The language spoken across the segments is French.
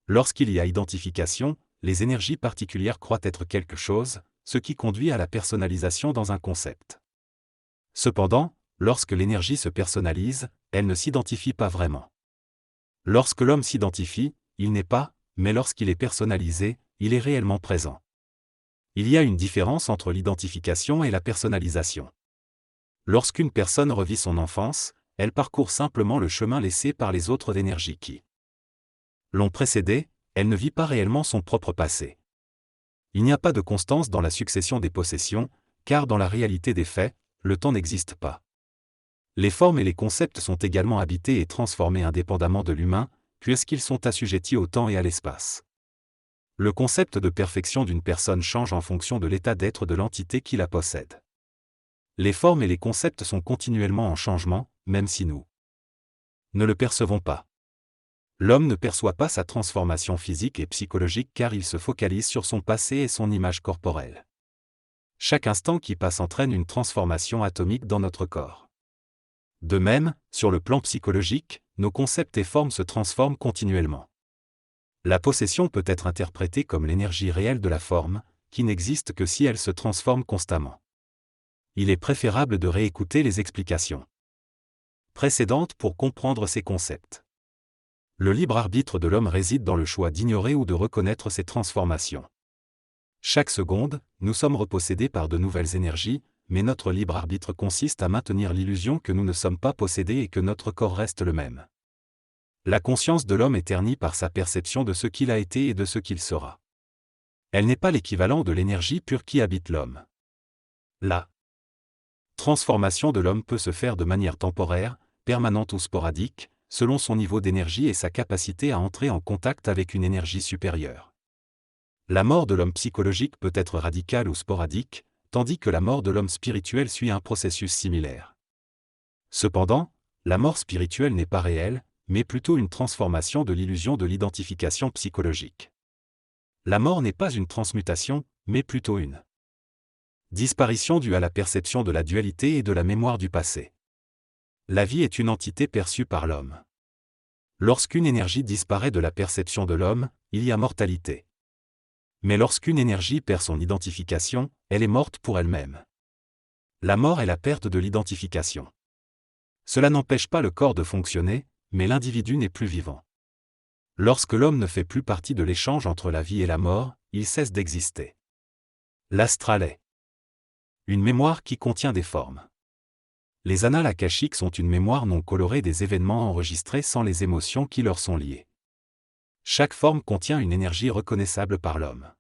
Lorsqu'il y a identification, les énergies particulières croient être quelque chose, ce qui conduit à la personnalisation dans un concept. Cependant, lorsque l'énergie se personnalise, elle ne s'identifie pas vraiment. Lorsque l'homme s'identifie, il n'est pas, mais lorsqu'il est personnalisé, il est réellement présent. Il y a une différence entre l'identification et la personnalisation. Lorsqu'une personne revit son enfance, elle parcourt simplement le chemin laissé par les autres d'énergie qui l'ont précédé, elle ne vit pas réellement son propre passé. Il n'y a pas de constance dans la succession des possessions, car dans la réalité des faits, le temps n'existe pas. Les formes et les concepts sont également habités et transformés indépendamment de l'humain, puisqu'ils sont assujettis au temps et à l'espace. Le concept de perfection d'une personne change en fonction de l'état d'être de l'entité qui la possède. Les formes et les concepts sont continuellement en changement, même si nous ne le percevons pas. L'homme ne perçoit pas sa transformation physique et psychologique car il se focalise sur son passé et son image corporelle. Chaque instant qui passe entraîne une transformation atomique dans notre corps. De même, sur le plan psychologique, nos concepts et formes se transforment continuellement. La possession peut être interprétée comme l'énergie réelle de la forme, qui n'existe que si elle se transforme constamment. Il est préférable de réécouter les explications précédentes pour comprendre ces concepts. Le libre arbitre de l'homme réside dans le choix d'ignorer ou de reconnaître ces transformations. Chaque seconde, nous sommes repossédés par de nouvelles énergies, mais notre libre arbitre consiste à maintenir l'illusion que nous ne sommes pas possédés et que notre corps reste le même. La conscience de l'homme est ternie par sa perception de ce qu'il a été et de ce qu'il sera. Elle n'est pas l'équivalent de l'énergie pure qui habite l'homme. La transformation de l'homme peut se faire de manière temporaire, permanente ou sporadique, selon son niveau d'énergie et sa capacité à entrer en contact avec une énergie supérieure. La mort de l'homme psychologique peut être radicale ou sporadique, tandis que la mort de l'homme spirituel suit un processus similaire. Cependant, la mort spirituelle n'est pas réelle, mais plutôt une transformation de l'illusion de l'identification psychologique. La mort n'est pas une transmutation, mais plutôt une disparition due à la perception de la dualité et de la mémoire du passé. La vie est une entité perçue par l'homme. Lorsqu'une énergie disparaît de la perception de l'homme, il y a mortalité. Mais lorsqu'une énergie perd son identification, elle est morte pour elle-même. La mort est la perte de l'identification. Cela n'empêche pas le corps de fonctionner, mais l'individu n'est plus vivant. Lorsque l'homme ne fait plus partie de l'échange entre la vie et la mort, il cesse d'exister. L'astral est une mémoire qui contient des formes. Les annales akashiques sont une mémoire non colorée des événements enregistrés sans les émotions qui leur sont liées. Chaque forme contient une énergie reconnaissable par l'homme.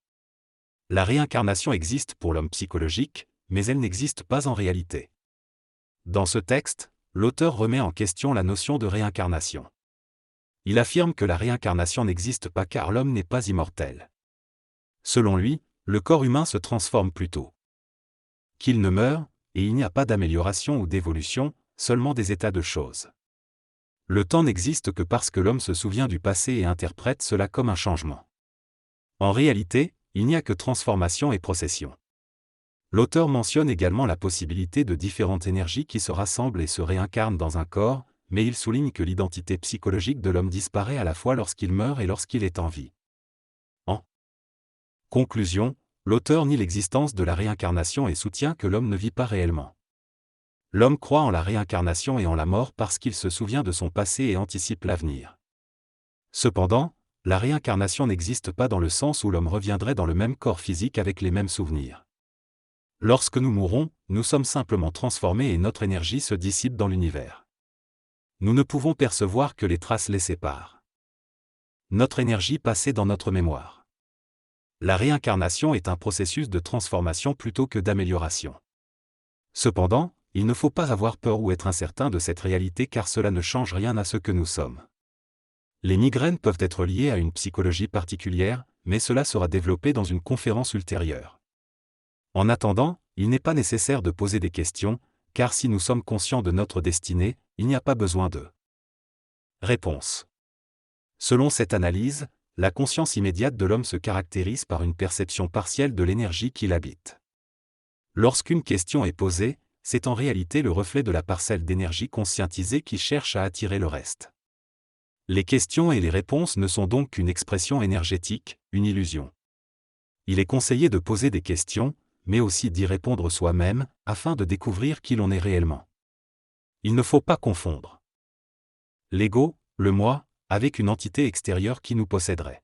La réincarnation existe pour l'homme psychologique, mais elle n'existe pas en réalité. Dans ce texte, l'auteur remet en question la notion de réincarnation. Il affirme que la réincarnation n'existe pas car l'homme n'est pas immortel. Selon lui, le corps humain se transforme plutôt qu'il ne meurt, et il n'y a pas d'amélioration ou d'évolution, seulement des états de choses. Le temps n'existe que parce que l'homme se souvient du passé et interprète cela comme un changement. En réalité, il n'y a que transformation et procession. L'auteur mentionne également la possibilité de différentes énergies qui se rassemblent et se réincarnent dans un corps, mais il souligne que l'identité psychologique de l'homme disparaît à la fois lorsqu'il meurt et lorsqu'il est en vie. En conclusion, l'auteur nie l'existence de la réincarnation et soutient que l'homme ne vit pas réellement. L'homme croit en la réincarnation et en la mort parce qu'il se souvient de son passé et anticipe l'avenir. Cependant, la réincarnation n'existe pas dans le sens où l'homme reviendrait dans le même corps physique avec les mêmes souvenirs. Lorsque nous mourons, nous sommes simplement transformés et notre énergie se dissipe dans l'univers. Nous ne pouvons percevoir que les traces laissées par notre énergie passée dans notre mémoire. La réincarnation est un processus de transformation plutôt que d'amélioration. Cependant, il ne faut pas avoir peur ou être incertain de cette réalité car cela ne change rien à ce que nous sommes. Les migraines peuvent être liées à une psychologie particulière, mais cela sera développé dans une conférence ultérieure. En attendant, il n'est pas nécessaire de poser des questions, car si nous sommes conscients de notre destinée, il n'y a pas besoin de réponse. Selon cette analyse, la conscience immédiate de l'homme se caractérise par une perception partielle de l'énergie qui l'habite. Lorsqu'une question est posée, c'est en réalité le reflet de la parcelle d'énergie conscientisée qui cherche à attirer le reste. Les questions et les réponses ne sont donc qu'une expression énergétique, une illusion. Il est conseillé de poser des questions, mais aussi d'y répondre soi-même, afin de découvrir qui l'on est réellement. Il ne faut pas confondre l'ego, le moi, avec une entité extérieure qui nous posséderait.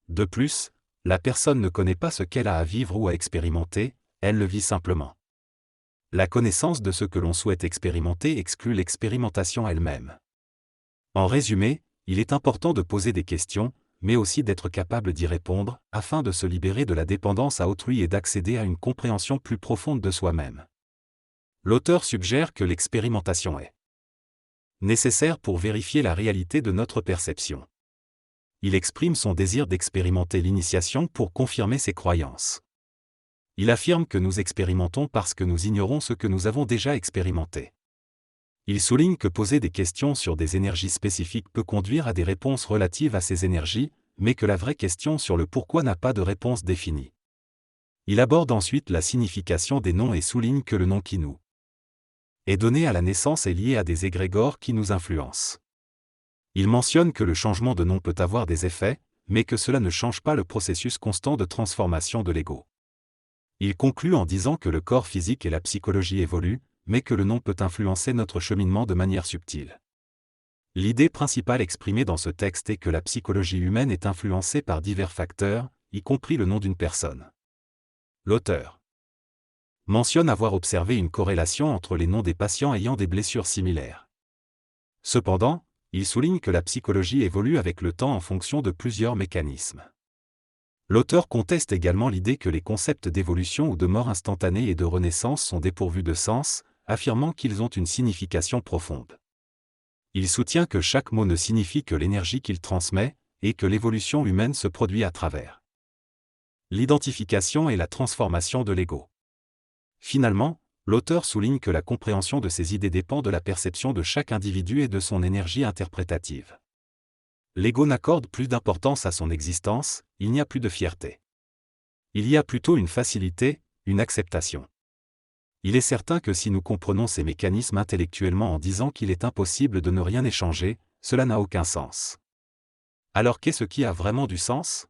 De plus, la personne ne connaît pas ce qu'elle a à vivre ou à expérimenter, elle le vit simplement. La connaissance de ce que l'on souhaite expérimenter exclut l'expérimentation elle-même. En résumé, il est important de poser des questions, mais aussi d'être capable d'y répondre, afin de se libérer de la dépendance à autrui et d'accéder à une compréhension plus profonde de soi-même. L'auteur suggère que l'expérimentation est nécessaire pour vérifier la réalité de notre perception. Il exprime son désir d'expérimenter l'initiation pour confirmer ses croyances. Il affirme que nous expérimentons parce que nous ignorons ce que nous avons déjà expérimenté. Il souligne que poser des questions sur des énergies spécifiques peut conduire à des réponses relatives à ces énergies, mais que la vraie question sur le pourquoi n'a pas de réponse définie. Il aborde ensuite la signification des noms et souligne que le nom qui nous est donné à la naissance est lié à des égrégores qui nous influencent. Il mentionne que le changement de nom peut avoir des effets, mais que cela ne change pas le processus constant de transformation de l'ego. Il conclut en disant que le corps physique et la psychologie évoluent, mais que le nom peut influencer notre cheminement de manière subtile. L'idée principale exprimée dans ce texte est que la psychologie humaine est influencée par divers facteurs, y compris le nom d'une personne. L'auteur mentionne avoir observé une corrélation entre les noms des patients ayant des blessures similaires. Cependant, il souligne que la psychologie évolue avec le temps en fonction de plusieurs mécanismes. L'auteur conteste également l'idée que les concepts d'évolution ou de mort instantanée et de renaissance sont dépourvus de sens, affirmant qu'ils ont une signification profonde. Il soutient que chaque mot ne signifie que l'énergie qu'il transmet, et que l'évolution humaine se produit à travers l'identification et la transformation de l'ego. Finalement, l'auteur souligne que la compréhension de ces idées dépend de la perception de chaque individu et de son énergie interprétative. L'ego n'accorde plus d'importance à son existence, il n'y a plus de fierté. Il y a plutôt une facilité, une acceptation. Il est certain que si nous comprenons ces mécanismes intellectuellement en disant qu'il est impossible de ne rien échanger, cela n'a aucun sens. Alors qu'est-ce qui a vraiment du sens ?